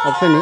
option ni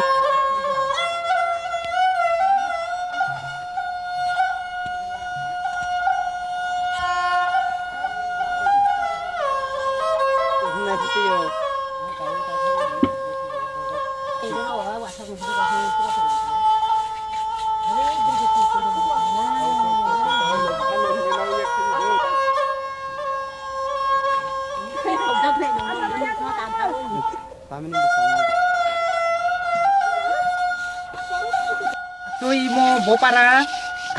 opara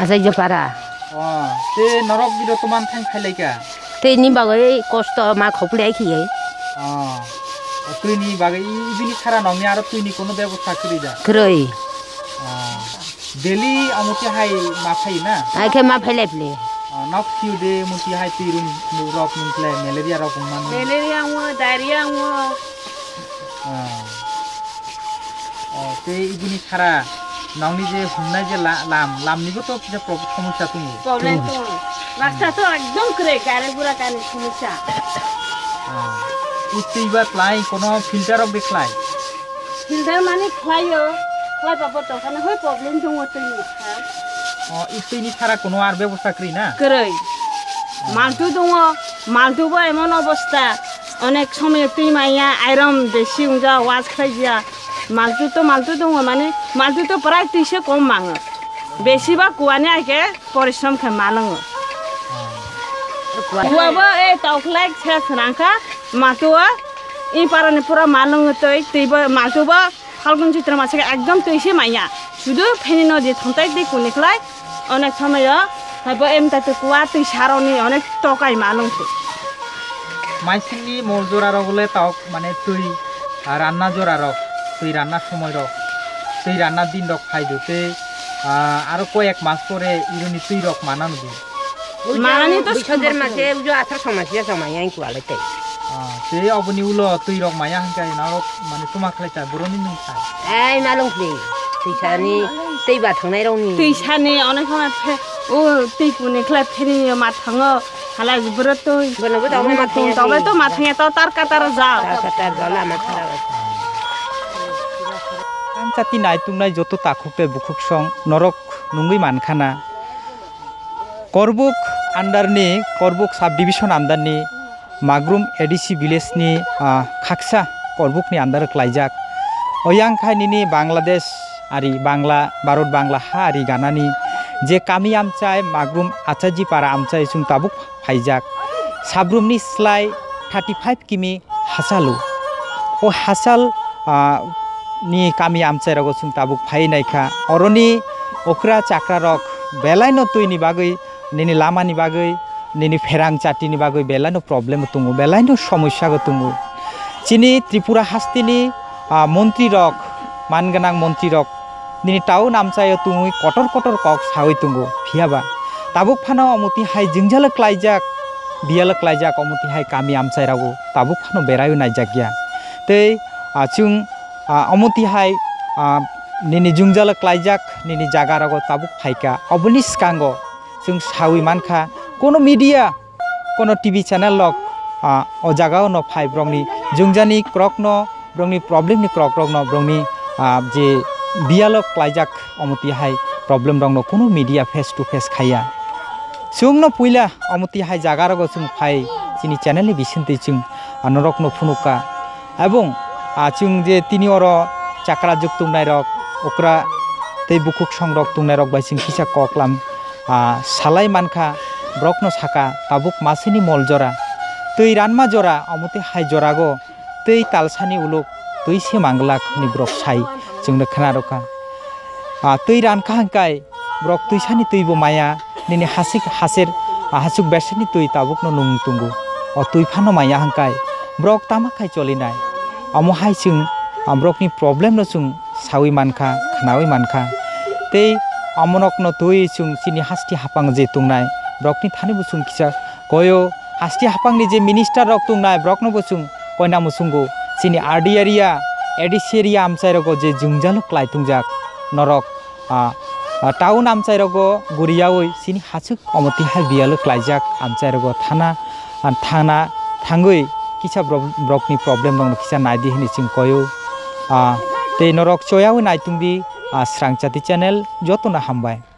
asai jepara te norok biro toman thang khlai ka te ni bagai kosto ma khoplai khiyai twini bagai ibini khara nongni aro twini kono ব্যবস্থা kri da kroi daily amuti hai ma phai na ai ke ma phai ple nok siu de muti hai tirun rok nungklai malaria rok man malaria ngo diarrhea ngo te ibini khara nongni je humnai je lamni go to je সমস্যা তুমি problem তো রাস্তা তো একদম করে গাড়ি পুরা কানে সমস্যা ইস্তিবা লাই কোনো ফিল্টার অফ দেখলাই ফিল্টার মানে খাইও খাই পাবো তো কানে হয় প্রবলেম দङ তুই ইস্তিনি ছাড়া কোনো আর ব্যবস্থা করি না করে মালটু দङ মালটুবো এমন অবস্থা অনেক সময় তুই মাইয়া আয়রন বেশি উজা ওয়াজ খাইয়া মালটু দङ মানে মালটু তো প্রায় 300 কম মাঙো বেশিবা কুয়ানে আইকে পরিশ্রম খে মালङो কুয়াবো এ তাওখলাই ছেছরাঙ্কা মাতুয়া ই পারানে পুরা মালङो তৈবো মালটুবো ফাল্গুন চৈত্র মাসে একদম তৈছে মাইয়া শুধু ফেনি নদী থন্তাই দি কুনিখলাই অনেক সময় হয়বো এমতাতে কুয়া তুই সারনি অনেক টকাই মালङছে মাইসিনি মজুরা রগলে তাও মানে তুই রান্না জোরা রক তুই রান্নার সময় রক তুই রান্নার দিন রক খাই দিতে আর কয়েক মাস পরে ইরুনি তুই রক মানানো দি মানানি তো সদের মাসে উজো আসার সমস্যা সময় আই কুয়ালেতে তে অবনি উলো তুই রক মায়া হাঙ্কাই না রক মানে তোমা খাইতা বরনি নং খাই এই মালংলি তুইসানি তুইবা থাंनाय रंनि তুইসানি অনেক সময় ও তুই কুনিখলাই ফেনি মা থাङो হালাই জবর তো বলবো তো মা থাङে তবে তো মা থাঙে তো তার কাটার যা কাটার গলা মা খারাপ চাতি নাই তুংনাই যত তাখুপে বুখুক সং নরক নুঙ্গি মানখানা করবুক আন্ডারনি করবুক সাবডিভিশন আন্ডারনি মাগরুম এডিসি ভিলেজনি খাকসা করবুকনি আন্ডার ক্লাইজাক অয়াংখাইনি বাংলাদেশ আরি বাংলা ভারত বাংলা হা আরি গানানি যে কামি আমচাই মাগরুম আচার্জি পারা আমচাই সুং তাবুক ফাইজাক সাবরুমনি স্লাই 35 কিমি হাসালু ও Harshal ni kami amchai rogo sung tabuk phai naikha oroni okra chakra rok belaino tuini bagui nini lama ni bagui nini pherang chati ni bagui belaino problem tungu belaino সমস্যা go tungu chini tripura hastini মন্ত্রী rock মানগানাং মন্ত্রী rock nini taun amchaio tungui kotor kotor kok sawi tungu phiaba tabuk phano amuti hai jingjala klaijak biyal klaijak amuti hai kami amchai rogo tabuk phano berayu naijagya tei chung অমতি হাই নিনি জুংজাল ক্লাইজাক নিনি জাগা রাগো তাবুক ফাইকা অবনি স্কাঙ্গ जों সাউই মানখা কোনো media কোনো TV channel lock ও জাগাও ন ফাই ব্রংনি জুংজানি ক্রক ন ব্রংনি প্রবলেম নি ক্রক রক ন ব্রংনি যে বিয়ালক ক্লাইজাক অমতি হাই প্রবলেম রং ন কোনো মিডিয়া ফেস টু ফেস খাইয়া जों न পুইলা অমতি হাই জাগা রাগো जों ফাই চিনি চ্যানেল নি বিসিনতে जों নরক ন ফুনুকা এবং जों जे तिनी अर चाक्रा जुग तुंगनाय रक ओकरा तै बुकुक संरक तुंगनाय रक बाइसिं खिसा ककलाम सालाय मानखा ब्रकनो साका ताबुक मासिनी मल जरा तै रानमा जरा अमते हाय जरागो तै तालसानी उलुक तै से मांगलाक नि ब्रक साइ जोंनो खोनारका तै रानखा हांकाय ब्रक तैसानि तैबो माया निनि हासिक हासेर हासुक बेसनि तै ताबुकनो नुं तुंगु अ तै फानो माया हांकाय ब्रक तामाखाय चलिनाय अमो हाय जों ब्रकनि प्रब्लेम न जों सावि मानखा खानावि मानखा तै अमनक न तै जों सिनि हास्ति हापां जे तुंनाय ब्रकनि थानि बुसुं किसा गयो हास्ति हापांनि जे मिनिस्टार रक तुंनाय ब्रकनो बुसुं कयना मुसुंगो सिनि आरडि एरिया एडिसिरिया आमचाइरगो जे जुंजाल क्लाइ तुंजाक नरक टाउन आमचाइरगो गुरियावै सिनि हाचुक अमति हाय बियाल क्लाइजाक आमचाइरगो थाना थांगै किसा ब्रकनि प्रब्लेम दं किसा नायदि हिनि जों कयो tei norok choyawi naitung di srangchati channel jotona hambai.